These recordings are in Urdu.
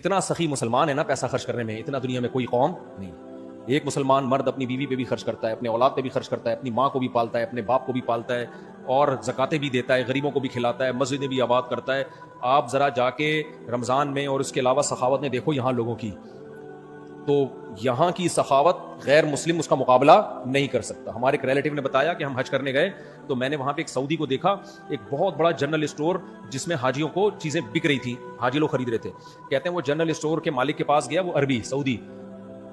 اتنا سخی مسلمان ہے نا پیسہ خرچ کرنے میں، اتنا دنیا میں کوئی قوم نہیں۔ ایک مسلمان مرد اپنی بیوی پہ بھی خرچ کرتا ہے، اپنے اولاد پہ بھی خرچ کرتا ہے، اپنی ماں کو بھی پالتا ہے، اپنے باپ کو بھی پالتا ہے، اور زکاتیں بھی دیتا ہے، غریبوں کو بھی کھلاتا ہے، مسجدیں بھی آباد کرتا ہے۔ آپ ذرا جا کے رمضان میں اور اس کے علاوہ سخاوت میں دیکھو یہاں لوگوں کی، تو یہاں کی سخاوت غیر مسلم اس کا مقابلہ نہیں کر سکتا۔ ہمارے ایک ریلیٹیو نے بتایا کہ ہم حج کرنے گئے تو میں نے وہاں پہ ایک سعودی کو دیکھا، ایک بہت بڑا جنرل اسٹور جس میں حاجیوں کو چیزیں بک رہی تھی، حاجی لوگ خرید رہے تھے۔ کہتے ہیں وہ جنرل اسٹور کے مالک کے پاس گیا، وہ عربی سعودی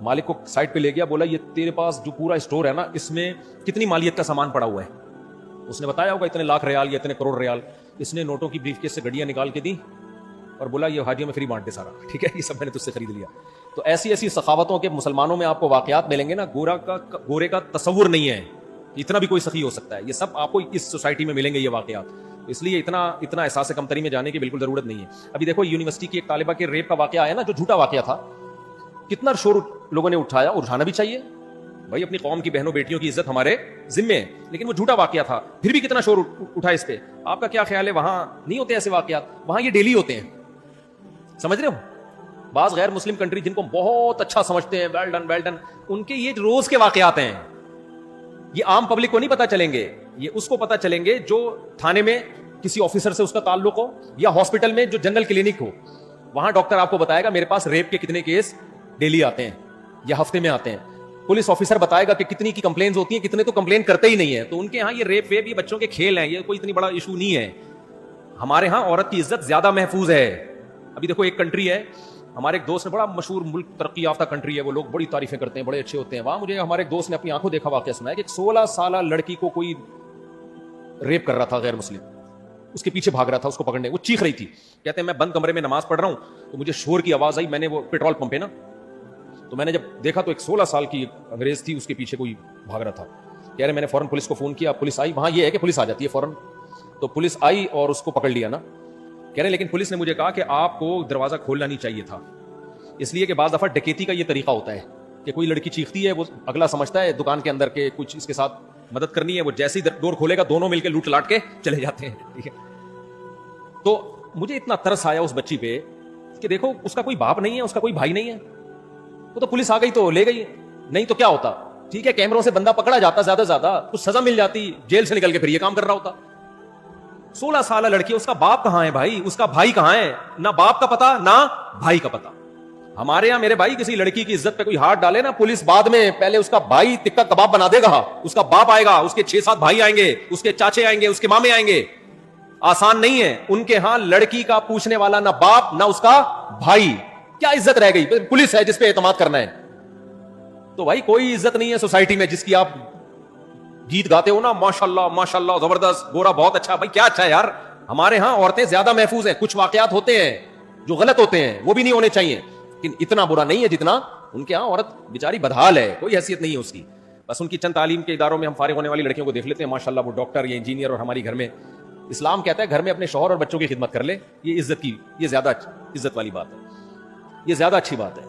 مالک کو سائڈ پہ لے گیا، بولا یہ تیرے پاس جو پورا اسٹور ہے نا اس میں کتنی مالیت کا سامان پڑا ہوا ہے؟ اس نے بتایا ہوگا اتنے لاکھ ریال یا اتنے کروڑ ریال۔ اس نے نوٹوں کی بریف کیس سے گڈیاں نکال کے دی اور بولا یہ حاجیوں میں فری بانٹ دے سارا، ٹھیک ہے یہ سب میں نے تجھ سے خرید لیا۔ تو ایسی ایسی سخاوتوں کے مسلمانوں میں آپ کو واقعات ملیں گے نا، گورے کا تصور نہیں ہے اتنا بھی کوئی سخی ہو سکتا ہے۔ یہ سب آپ کو اس سوسائٹی میں ملیں گے یہ واقعات، اس لیے اتنا احساس کمتری میں جانے کی بالکل ضرورت نہیں ہے۔ ابھی دیکھو یونیورسٹی کی ایک طالبہ کے ریپ کا واقعہ آیا نا، جو جھوٹا واقعہ تھا، کتنا شور لوگوں نے اٹھایا، اٹھانا بھی چاہیے بھائی، اپنی قوم کی بہنوں بیٹیوں کی عزت ہمارے ذمے ہے، لیکن وہ جھوٹا واقعہ تھا، پھر بھی کتنا شور اٹھا اس پہ۔ آپ کا کیا خیال ہے وہاں نہیں ہوتے ایسے واقعات؟ وہاں یہ ڈیلی ہوتے ہیں، سمجھ رہے ہو؟ بعض غیر مسلم کنٹری جن کو بہت اچھا سمجھتے ہیں، ویل ڈن، ان کے یہ روز کے واقعات ہیں۔ یہ عام پبلک کو نہیں پتا چلیں گے، یہ اس کو پتا چلیں گے جو تھانے میں کسی آفیسر سے اس کا تعلق ہو، یا ہاسپٹل میں جو جنرل کلینک ہو، وہاں ڈاکٹر آپ کو بتائے گا میرے پاس ریپ کے کتنے کیس ڈیلی آتے ہیں یا ہفتے میں آتے ہیں۔ پولیس آفیسر بتائے گا کہ کتنی کی کمپلینز ہوتی ہیں، کتنے تو کمپلین کرتے ہی نہیں ہے۔ تو ان کے ہاں یہ ریپ ویپ یہ بچوں کے کھیل ہیں، یہ کوئی اتنی بڑا ایشو نہیں ہے۔ ہمارے ہاں عورت کی عزت زیادہ محفوظ ہے۔ ابھی دیکھو ایک کنٹری ہے، ہمارے ایک دوست نے، بڑا مشہور ملک، ترقی یافتہ کنٹری ہے، وہ لوگ بڑی تعریفیں کرتے ہیں، بڑے اچھے ہوتے ہیں وہاں۔ مجھے ہمارے ایک دوست نے اپنی آنکھوں دیکھا واقعہ سنا ہے کہ ایک 16 سالہ لڑکی کو کوئی ریپ کر رہا تھا غیر مسلم، اس کے پیچھے بھاگ رہا تھا اس کو پکڑنے، وہ چیخ رہی تھی۔ کہتے ہیں میں بند کمرے میں نماز پڑھ رہا ہوں تو مجھے شور کی آواز آئی، میں نے وہ پیٹرول پمپ ہے نا، تو میں نے جب دیکھا تو ایک 16 سال کی انگریز تھی، اس کے پیچھے کوئی بھاگ رہا تھا۔ کہہ رہے میں نے فوراً پولیس کو فون کیا، پولیس آئی، وہاں یہ ہے کہ پولیس آ جاتی ہے فوراً، تو پولیس آئی اور اس کو پکڑ لیا نا۔ کہہ رہے لیکن پولیس نے مجھے کہا کہ آپ کو دروازہ کھولنا نہیں چاہیے تھا، اس لیے کہ بعض دفعہ ڈکیتی کا یہ طریقہ ہوتا ہے کہ کوئی لڑکی چیختی ہے، وہ اگلا سمجھتا ہے دکان کے اندر کے کچھ اس کے ساتھ مدد کرنی ہے، وہ جیسے ہی ڈور کھولے گا دونوں مل کے لوٹ لاٹ کے چلے جاتے ہیں، ٹھیک ہے۔ تو مجھے اتنا ترس آیا اس بچی پہ کہ دیکھو اس کا کوئی باپ نہیں ہے، اس کا کوئی بھائی نہیں ہے، وہ تو پولیس آ گئی تو لے گئی، نہیں تو کیا ہوتا؟ ٹھیک ہے کیمروں سے بندہ پکڑا جاتا، زیادہ سے زیادہ کچھ سزا مل جاتی، جیل سے نکل کے پھر یہ کام کر رہا ہوتا۔ 16 سالہ لڑکی، اس کا باپ کہاں ہے بھائی، اس کا بھائی کہاں ہے؟ نہ باپ کا پتا نہ بھائی کا پتا۔ ہمارے یہاں میرے بھائی کسی لڑکی کی عزت پہ کوئی ہاتھ ڈالے نا، پولیس بعد میں پہلے اس کا بھائی ٹکا کباب بنا دے گا، اس کا باپ آئے گا، اس کے 6-7 بھائی آئیں گے، اس کے چاچے آئیں گے، اس کے مامے آئیں گے۔ آسان نہیں ہے ان کے ہاں لڑکی کا پوچھنے والا نہ باپ نہ اس کا بھائی، کیا عزت رہ گئی؟ پولیس ہے جس پہ اعتماد کرنا ہے۔ تو بھائی کوئی عزت نہیں ہے سوسائٹی میں جس کی آپ گیت گاتے ہو نا، ماشاءاللہ ماشاءاللہ زبردست، گورا بہت اچھا، بھائی کیا اچھا ہے یار؟ ہمارے ہاں عورتیں زیادہ محفوظ ہیں، کچھ واقعات ہوتے ہیں جو غلط ہوتے ہیں، وہ بھی نہیں ہونے چاہیے، لیکن اتنا برا نہیں ہے جتنا ان کے ہاں عورت بیچاری بدحال ہے، کوئی حیثیت نہیں ہے اس کی۔ بس ان کی چند تعلیم کے اداروں میں ہم فارغ ہونے والی لڑکیوں کو دیکھ لیتے ہیں، ماشاءاللہ وہ ڈاکٹر یا انجینئر، اور ہماری گھر میں اسلام کہتا ہے گھر میں اپنے شوہر اور بچوں کی خدمت کر لے، یہ عزت کی، یہ زیادہ عزت والی بات ہے، یہ زیادہ اچھی بات ہے۔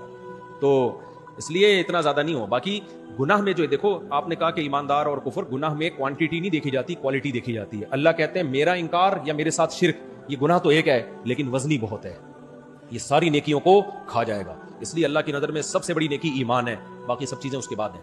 تو اس لیے اتنا زیادہ نہیں ہو۔ باقی گناہ میں جو دیکھو آپ نے کہا کہ ایماندار اور کفر، گناہ میں کوانٹیٹی نہیں دیکھی جاتی، کوالٹی دیکھی جاتی ہے۔ اللہ کہتے ہیں میرا انکار یا میرے ساتھ شرک، یہ گناہ تو ایک ہے لیکن وزنی بہت ہے، یہ ساری نیکیوں کو کھا جائے گا۔ اس لیے اللہ کی نظر میں سب سے بڑی نیکی ایمان ہے، باقی سب چیزیں اس کے بعد ہیں۔